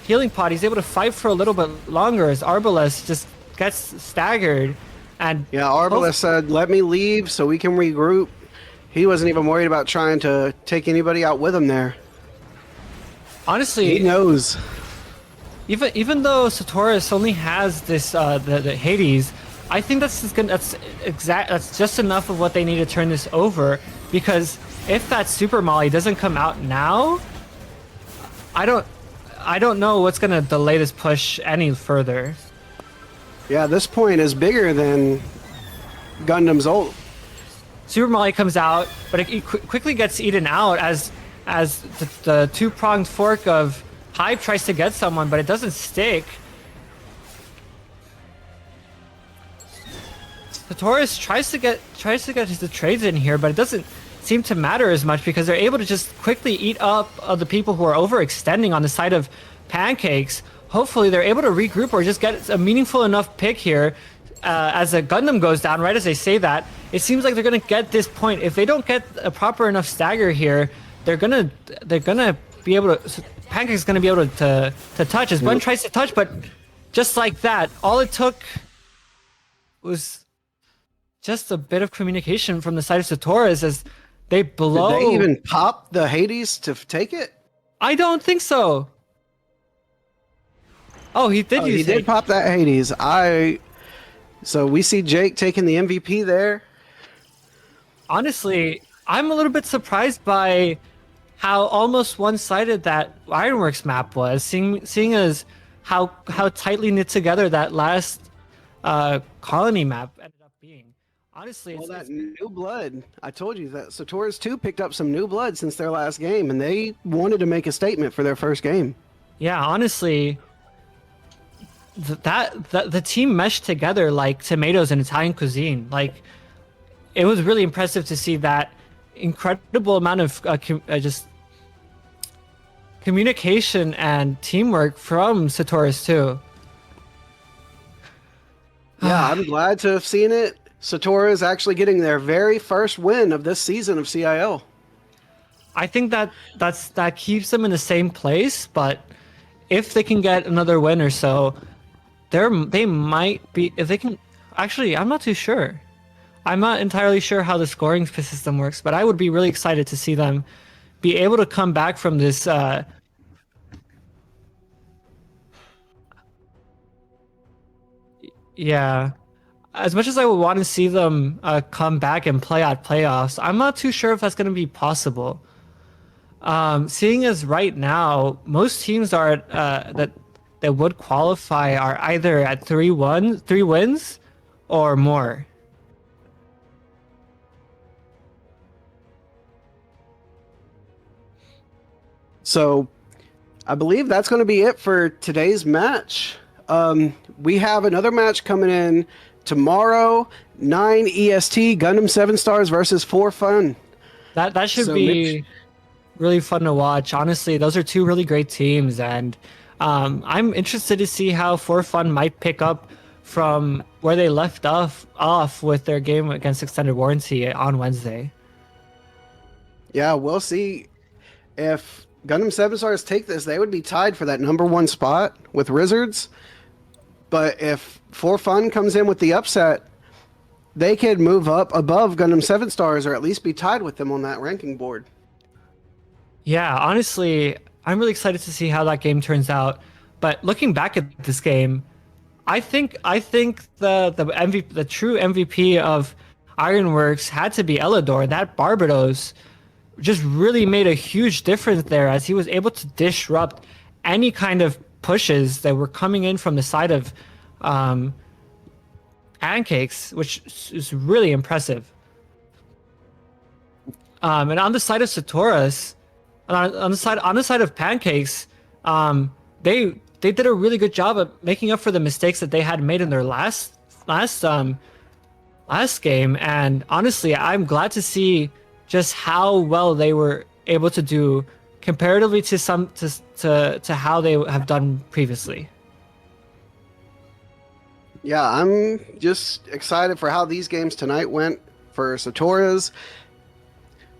healing pod, he's able to fight for a little bit longer as Arbalest just gets staggered. And yeah, Arbalest said, let me leave so we can regroup. He wasn't even worried about trying to take anybody out with him there. Honestly, he knows. Even though Sotoras only has this the Hades, I think that's just enough of what they need to turn this over, because if that Super Molly doesn't come out now, I don't know what's gonna delay this push any further. Yeah, this point is bigger than Gundam's ult. Super Molly comes out, but it quickly gets eaten out as the two-pronged fork of Hype tries to get someone, but it doesn't stick. Sotoras tries to get the trades in here, but it doesn't seem to matter as much because they're able to just quickly eat up the people who are overextending on the side of Pancakes. Hopefully they're able to regroup or just get a meaningful enough pick here as a Gundam goes down. Right as they say that, it seems like they're gonna get this point. If they don't get a proper enough stagger here, they're gonna be able to. Pancake's gonna be able to touch as Bun tries to touch, but just like that, all it took was just a bit of communication from the side of Sotoras as they blow. Did they even pop the Hades to take it? I don't think so. Oh, he did. He did pop that Hades. So we see Jake taking the MVP there. Honestly, I'm a little bit surprised by how almost one-sided that Ironworks map was, seeing as how tightly knit together that last colony map ended up being. Honestly, well, that new blood. I told you that Sotoras Too picked up some new blood since their last game, and they wanted to make a statement for their first game. Yeah, honestly, the team meshed together like tomatoes in Italian cuisine. Like, it was really impressive to see that incredible amount of just communication and teamwork from Sotoras Too. Yeah, I'm glad to have seen it. Sotoras actually getting their very first win of this season of CIL. I think that keeps them in the same place, but if they can get another win or so, they might be. If they can, actually, I'm not too sure. I'm not entirely sure how the scoring system works, but I would be really excited to see them be able to come back from this. Yeah, as much as I would want to see them come back and play out playoffs, I'm not too sure if that's going to be possible. Seeing as right now, most teams are that would qualify are either at 3 wins, or more. So I believe that's going to be it for today's match. We have another match coming in tomorrow, 9 EST, Gundam 7 Stars versus 4 Fun. That should So make be really fun to watch. Honestly, those are two really great teams, and I'm interested to see how For Fun might pick up from where they left off with their game against Extended Warranty on Wednesday. Yeah, we'll see if Gundam 7 Stars take this. They would be tied for that #1 spot with Wizards. But if For Fun comes in with the upset, they could move up above Gundam 7 Stars or at least be tied with them on that ranking board. Yeah, honestly, I'm really excited to see how that game turns out. But looking back at this game, I think the true MVP of Ironworks had to be Elidor. That Barbados just really made a huge difference there, as he was able to disrupt any kind of pushes that were coming in from the side of um, Pancakes, which is really impressive. And on the side of Sotoras, on the side of Pancakes, they did a really good job of making up for the mistakes that they had made in their last game. And honestly, I'm glad to see just how well they were able to do comparatively to to how they have done previously. Yeah, I'm just excited for how these games tonight went for Sotoras.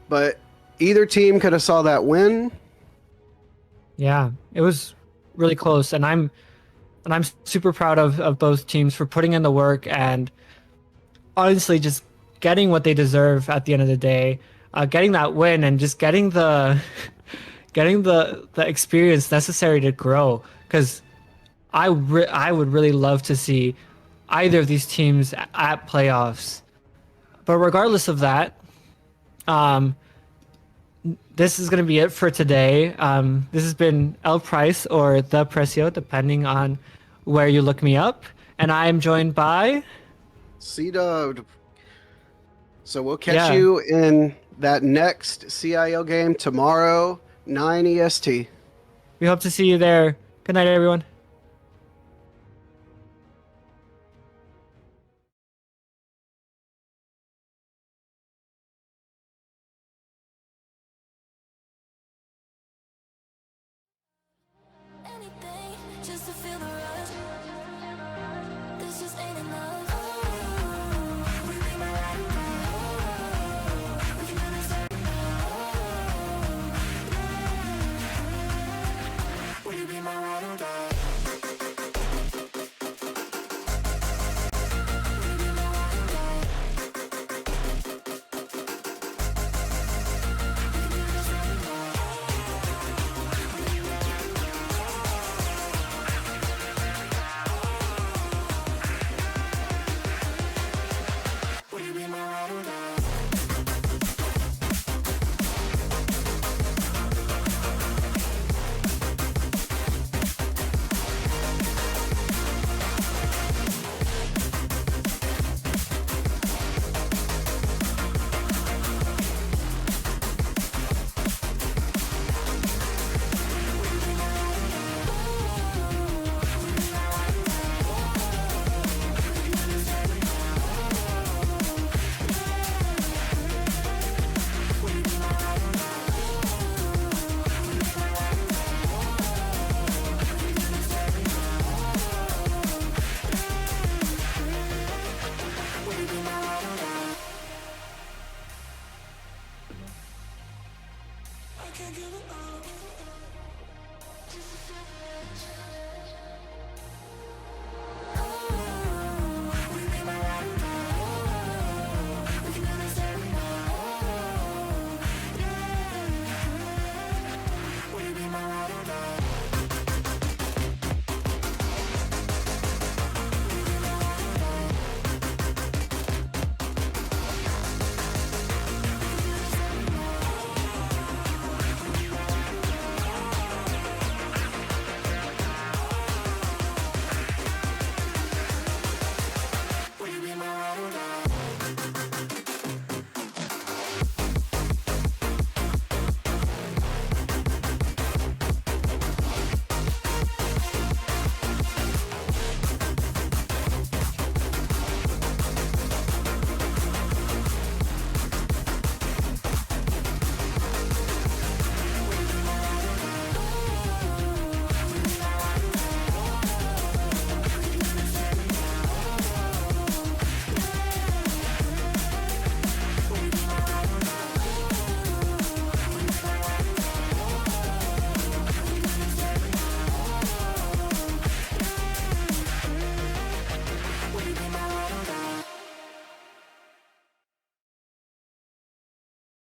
But either team could have saw that win. Yeah, it was really close, and I'm super proud of both teams for putting in the work and honestly just getting what they deserve at the end of the day, getting that win and just getting the getting the experience necessary to grow. Because I would really love to see either of these teams at playoffs. But regardless of that, um, this is going to be it for today. This has been El Price or The Precio, depending on where you look me up. And I am joined by... C-Dub. So we'll catch Yeah. you in that next CIL game tomorrow, 9 EST. We hope to see you there. Good night, everyone. Anything just to feel the rush. This just ain't enough. We be my ride or die. We can do this every night. Will you be my ride or die? Will you be my ride or die? Will you be my ride or die? I can't give it up.